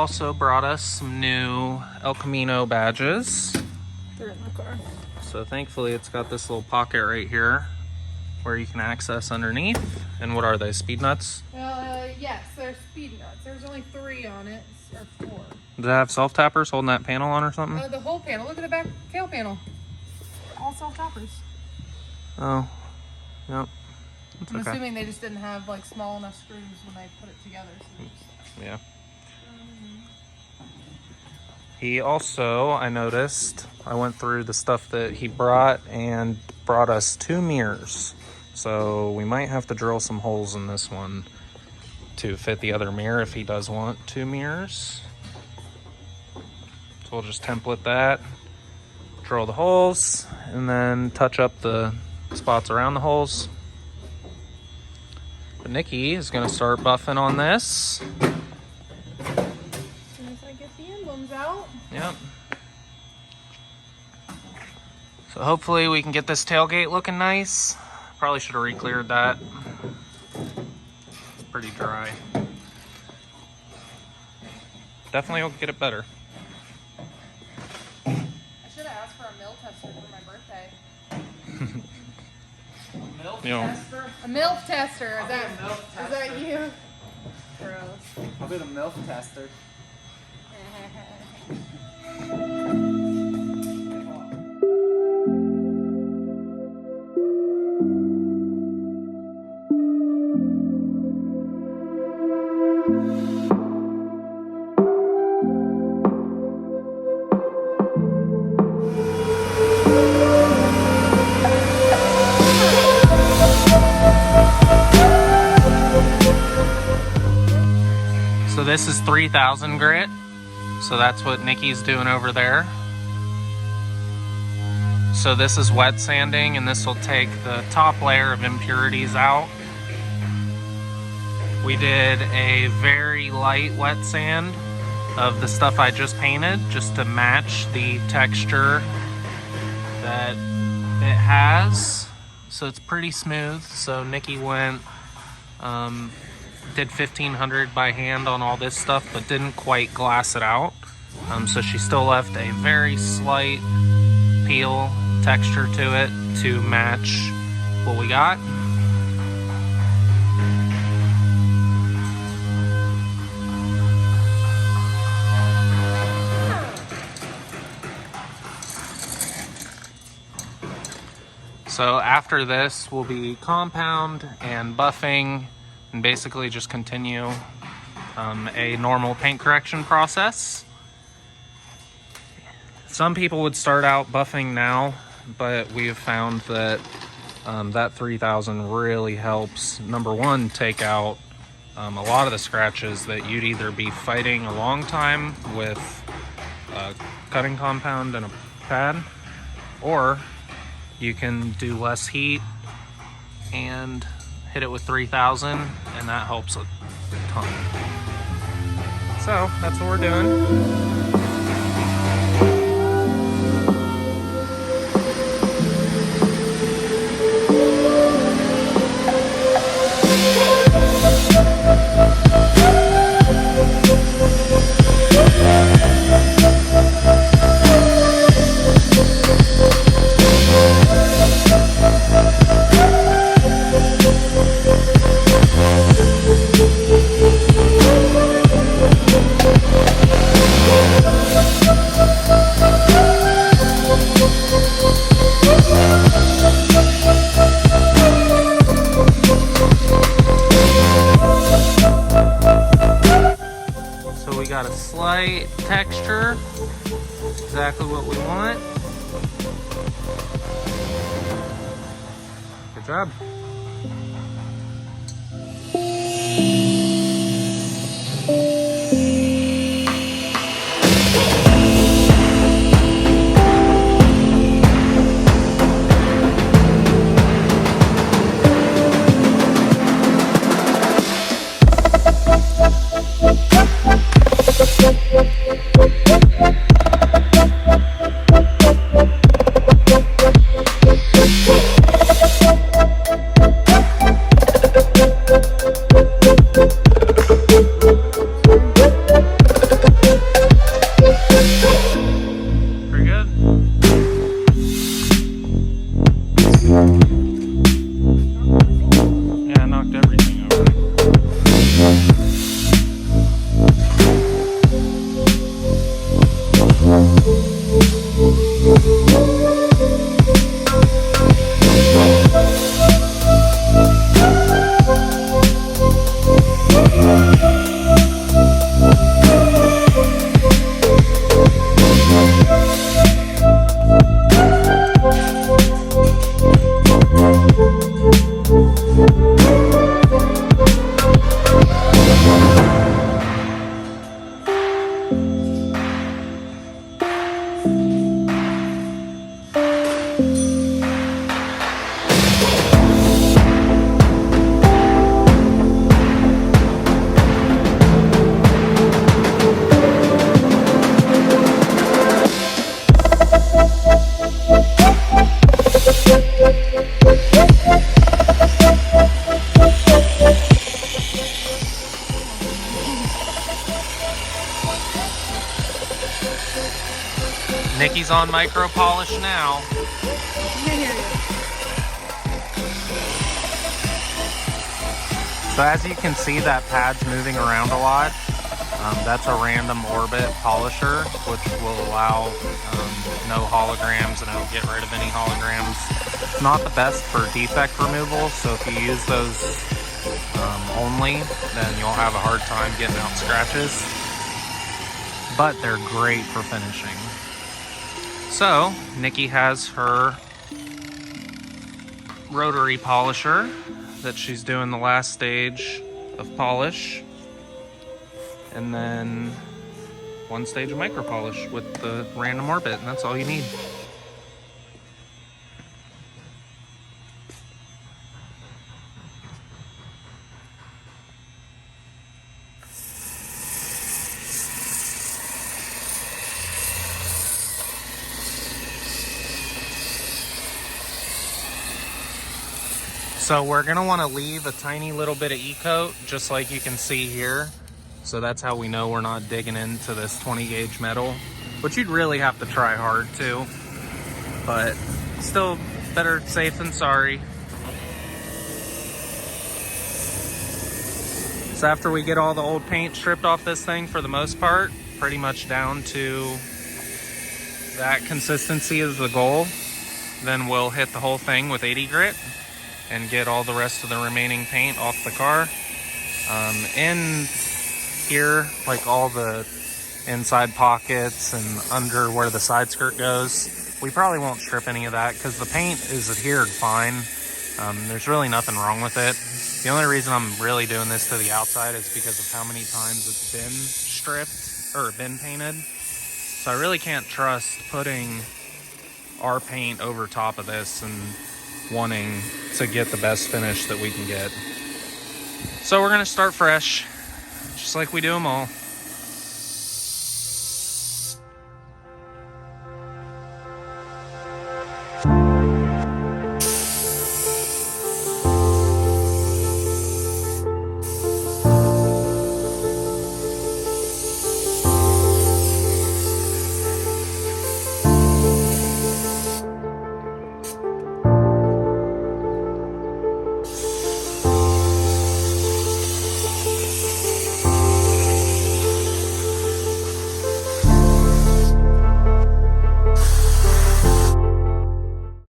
also brought us some new El Camino badges. They're in the car. So thankfully it's got this little pocket right here where you can access underneath. And what are they, speed nuts? Yes, they're speed nuts. There's only 3 on it, or 4. Does it have self-tappers holding that panel on or something? The whole panel. Look at the back tail panel. All self-tappers. Oh, yep. I'm assuming they just didn't have like small enough screws when they put it together. So Yeah. He also, I noticed, I went through the stuff that he brought and brought us 2 mirrors. So we might have to drill some holes in this one to fit the other mirror if he does want 2 mirrors. So we'll just template that, drill the holes, and then touch up the spots around the holes. But Nikki is going to start buffing on this. as soon as I get the emblems out. Yep. So hopefully we can get this tailgate looking nice. Probably should have re-cleared that. It's pretty dry. Definitely will get it better. I should have asked for a mill tester for my birthday. MILF Tester? A MILF tester. Is that you? Gross. I'll be the MILF tester. So this is 3000 grit. So that's what Nikki's doing over there. So this is wet sanding, and this will take the top layer of impurities out. We did a very light wet sand of the stuff I just painted, just to match the texture that it has. So it's pretty smooth. So Nikki went, did 1500 by hand on all this stuff, but didn't quite glass it out. So she still left a very slight peel texture to it to match what we got. So after this will be compound and buffing, and basically just continue a normal paint correction process. Some people would start out buffing now, but we've found that that 3000 really helps, number one, take out a lot of the scratches that you'd either be fighting a long time with cutting compound and a pad, or you can do less heat and hit it with 3000, and that helps a ton. So that's what we're doing. Got a slight texture, exactly what we want. Good job. Nikki's on micro polish now. So as you can see, that pad's moving around a lot. That's a random orbit polisher, which will allow no holograms, and it'll get rid of any holograms. It's not the best for defect removal, so if you use those only, then you'll have a hard time getting out scratches. But they're great for finishing. So, Nikki has her rotary polisher that she's doing the last stage of polish. And then one stage of micro polish with the random orbit, and that's all you need. So we're gonna wanna leave a tiny little bit of E-coat, just like you can see here. So that's how we know we're not digging into this 20 gauge metal, which you'd really have to try hard to, but still better safe than sorry. So after we get all the old paint stripped off this thing, for the most part, pretty much down to that consistency is the goal, then we'll hit the whole thing with 80 grit and get all the rest of the remaining paint off the car. In here, like all the inside pockets and under where the side skirt goes, we probably won't strip any of that because the paint is adhered fine. There's really nothing wrong with it. The only reason I'm really doing this to the outside is because of how many times it's been stripped or been painted. So I really can't trust putting our paint over top of this and wanting to get the best finish that we can get. So we're gonna start fresh, just like we do them all.